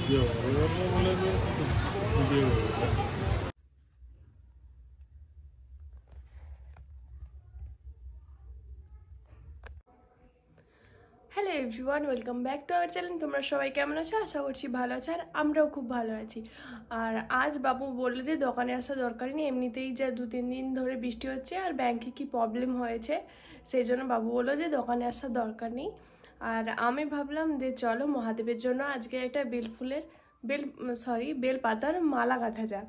Hello everyone, welcome back to our channel. তোমরা সবাই কেমন আছো? আশা করছি ভালো আছো, আর আমরাও খুব ভালো আছি। আর আজ বাবু বললো যে দোকানে আসা দরকার নেই, এমনিতেই যা 2-3 দিন ধরে বৃষ্টি হচ্ছে আর ব্যাংকে কি প্রবলেম হয়েছে, সেই জন্য বাবু বললো যে দোকানে আসার দরকার নেই। আর আমি ভাবলাম যে চলো মহাদেবের জন্য আজকে একটা বেল পাতার মালা গাঁথা যাক।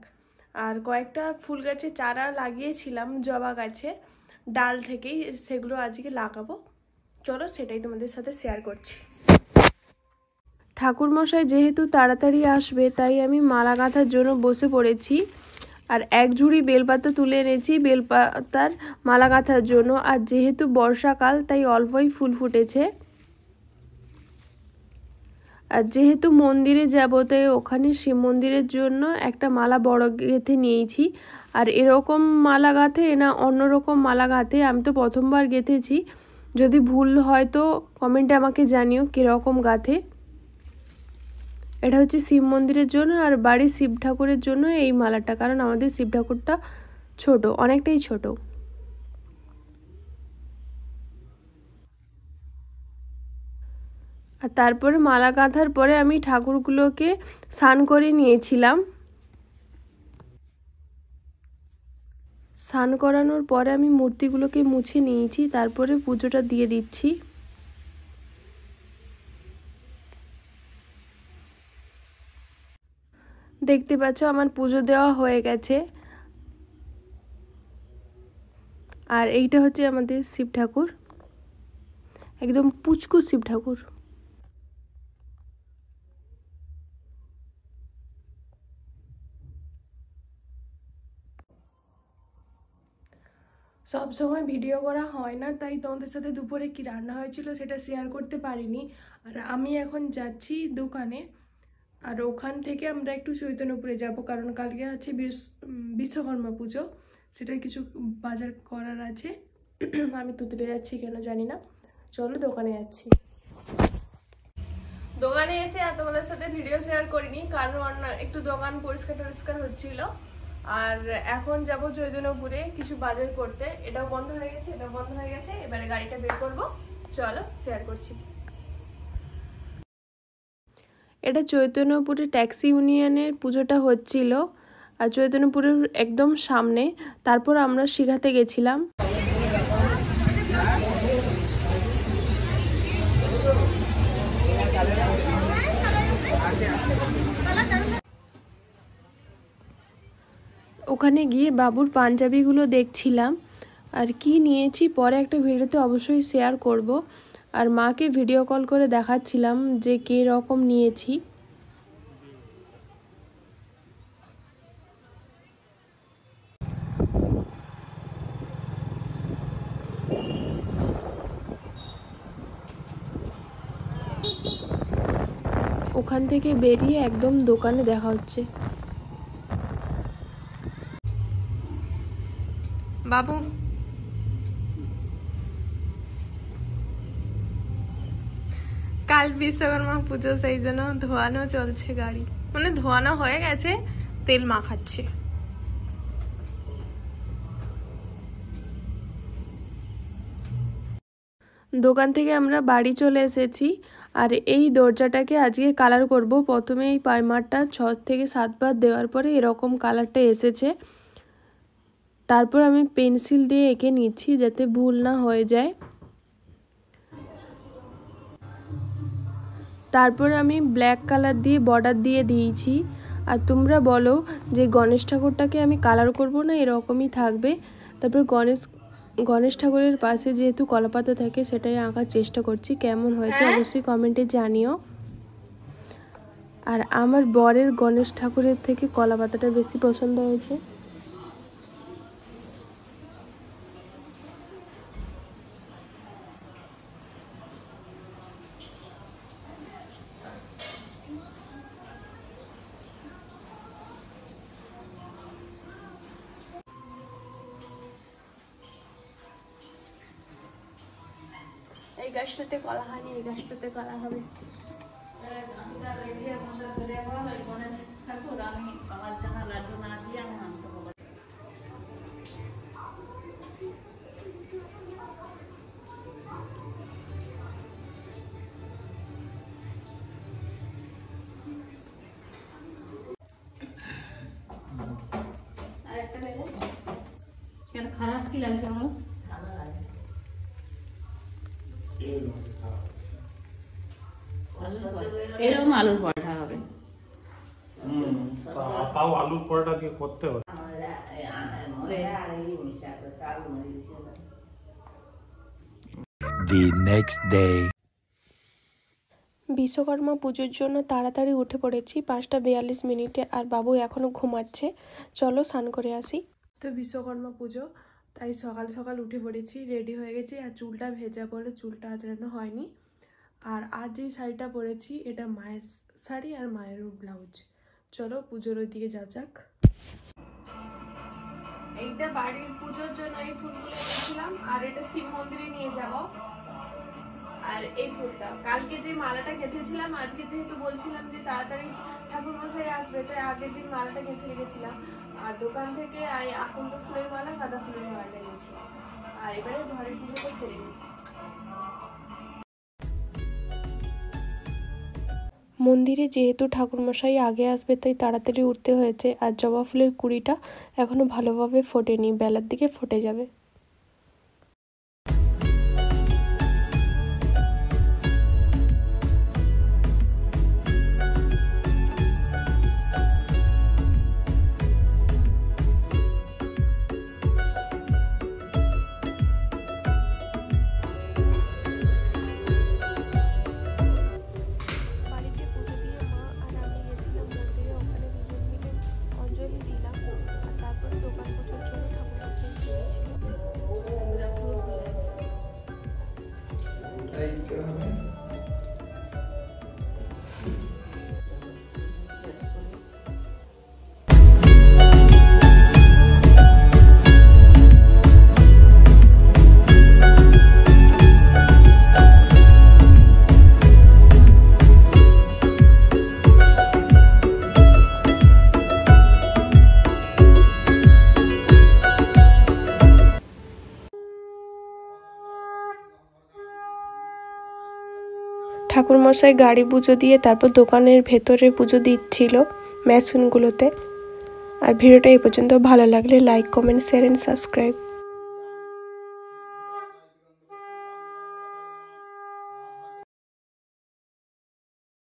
আর কয়েকটা ফুল গাছের চারা লাগিয়েছিলাম জবা গাছে ডাল থেকেই, সেগুলো আজকে লাগাবো। চলো সেটাই তোমাদের সাথে শেয়ার করছি। ঠাকুরমশাই যেহেতু তাড়াতাড়ি আসবে তাই আমি মালা গাঁথার জন্য বসে পড়েছি। আর এক ঝুড়ি বেলপাতা তুলে এনেছি বেলপাতার মালা গাঁথার জন্য। আর যেহেতু বর্ষাকাল তাই অল্পই ফুল ফুটেছে। আর যেহেতু মন্দিরে যাব তাই ওখানে শিব মন্দিরের জন্য একটা মালা বড় গেঁথে নিয়েছি। আর এরকম মালা গাঁথে না অন্যরকম মালা গাঁথে, আমি তো প্রথমবার গেঁথেছি। যদি ভুল হয় তো কমেন্টে আমাকে জানিও কীরকম গাঁথে। এটা হচ্ছে শিব মন্দিরের জন্য আর বাড়ির শিব ঠাকুরের জন্য এই মালাটা, কারণ আমাদের শিব ঠাকুরটা ছোট, অনেকটাই ছোট। আর তারপরে মালা গাঁথার পরে আমি ঠাকুরগুলোকে স্নান করে নিয়েছিলাম। স্নান করানোর পরে আমি মূর্তিগুলোকে মুছে নিয়েছি, তারপরে পুজোটা দিয়ে দিচ্ছি। দেখতে পাচ্ছ আমার পুজো দেওয়া হয়ে গেছে। আর এইটা হচ্ছে আমাদের শিব ঠাকুর, একদম পুচকু শিব ঠাকুর। সব সময় ভিডিও করা হয় না, তাই তোমাদের সাথে দুপুরে কি রান্না হয়েছিল সেটা শেয়ার করতে পারিনি। আর আমি এখন যাচ্ছি দোকানে, আর ওখান থেকে আমরা একটু চৈতন্যপুরে যাব, কারণ কালকে আছে বিশ্বকর্মা পুজো, সেটার কিছু বাজার করার আছে। আমি তুতলে যাচ্ছি কেন জানি না, চলো দোকানে যাচ্ছি। দোকানে এসে আর তোমাদের সাথে ভিডিও শেয়ার করিনি, কারণ একটু দোকান পরিষ্কার হচ্ছিল। আর এখন যাব চৈতন্যপুরে কিছু বাজার করতে। এটাও বন্ধ হয়ে গেছে, এটাও বন্ধ হয়ে গেছে, এবারে গাড়িটা বের করবো, চলো শেয়ার করছি। এটা চৈতন্যপুরে ট্যাক্সি ইউনিয়নের পুজোটা হচ্ছিল, আর চৈতন্যপুরের একদম সামনে। তারপর আমরা শিখাতে গেছিলাম। ওখানে গিয়ে বাবুর পাঞ্জাবিগুলো দেখছিলাম, আর কি নিয়েছি পরে একটা ভিডিওতে অবশ্যই শেয়ার করব। আর মাকে ভিডিও কল করে দেখাচ্ছিলাম যে কী রকম নিয়েছি। ওখান থেকে বেরিয়ে একদম দোকানে দেখা হচ্ছে। বাবু কাল বিশ্বকর্মা পুজো, সেই জন্য ধোয়ানো চলছে গাড়ি, মানে ধোয়ানো হয়ে গেছে, তেল মাখাচ্ছে। দোকান থেকে আমরা বাড়ি চলে এসেছি। আর এই দরজাটাকে আজকে কালার করব। প্রথমে এই প্রাইমারটা 6 থেকে 7 বার দেওয়ার পরে এরকম কালারটা এসেছে। তারপর আমি পেন্সিল দিয়ে এঁকে নিচ্ছি যাতে ভুল না হয়ে যায়। তারপর আমি ব্ল্যাক কালার দিয়ে বর্ডার দিয়ে দিয়েছি। আর তোমরা বলো যে গণেশ ঠাকুরটাকে আমি কালার করব না এরকমই থাকবে। তারপর গণেশ ঠাকুরের পাশে যেহেতু কলাপাতা থাকে সেটাই আঁকার চেষ্টা করছি। কেমন হয়েছে অবশ্যই কমেন্টে জানিও। আর আমার বরের গণেশ ঠাকুরের থেকে কলাপাতাটা বেশি পছন্দ হয়েছে। এই গাছটাতে কলা হয়নি, এই গাছটাতে কলা হবে। খারাপ কি লাগছে আমার? এরকম আলুর পরোটা হবে। তাও আলুর পরোটা দিয়ে করতে হবে। The next day. বিশ্বকর্মা পুজোর জন্য তাড়াতাড়ি উঠে পড়েছি 5:42 আর বাবু এখনো ঘুমাচ্ছে। চলো স্নান করে আসি। তো বিশ্বকর্মা পুজো, তাই সকাল সকাল উঠে পড়েছি, রেডি হয়ে গেছি। আর চুলটা ভেজা বলে চুলটা আঁচড়ানো হয়নি। আর আজ যেই শাড়িটা পরেছি এটা মায়ের শাড়ি আর মায়ের ব্লাউজ। চলো পুজোর ওই দিকে যা যাক। এইটা বাড়ির পুজোর জন্য এই ফুলগুলো এনেছিলাম, আর এটা শিব মন্দিরে নিয়ে যাব। আর এই ফুলটা কালকে যে মালাটা গেঁথেছিলাম, আজকে যেহেতু বলছিলাম যে তাড়াতাড়ি ঠাকুর মশাই আসবে, তাই আগের দিন মালাটা গেঁথে রেখেছিলাম। আর দোকান থেকে আকন্দ ফুলের মালা, গাঁদা ফুলের মালাটা এনেছি। আর এবারে ঘরের পুজোটা সেরে নিচ্ছি। মন্দিরে যেহেতু ঠাকুরমশাই আগে আসবে, তাই তাড়াতাড়ি উঠতে হয়েছে। আর জবা ফুলের কুড়িটা এখনো ভালোভাবে ফোটেনি, বেলার দিকে ফুটে যাবে। ঠাকুরমশাই গাড়ি পুজো দিয়ে তারপর দোকানের ভেতরে পুজো দিচ্ছিল মেশিনগুলোতে। আর ভিডিওটা এই পর্যন্ত ভালো লাগলে like, comment, share and subscribe.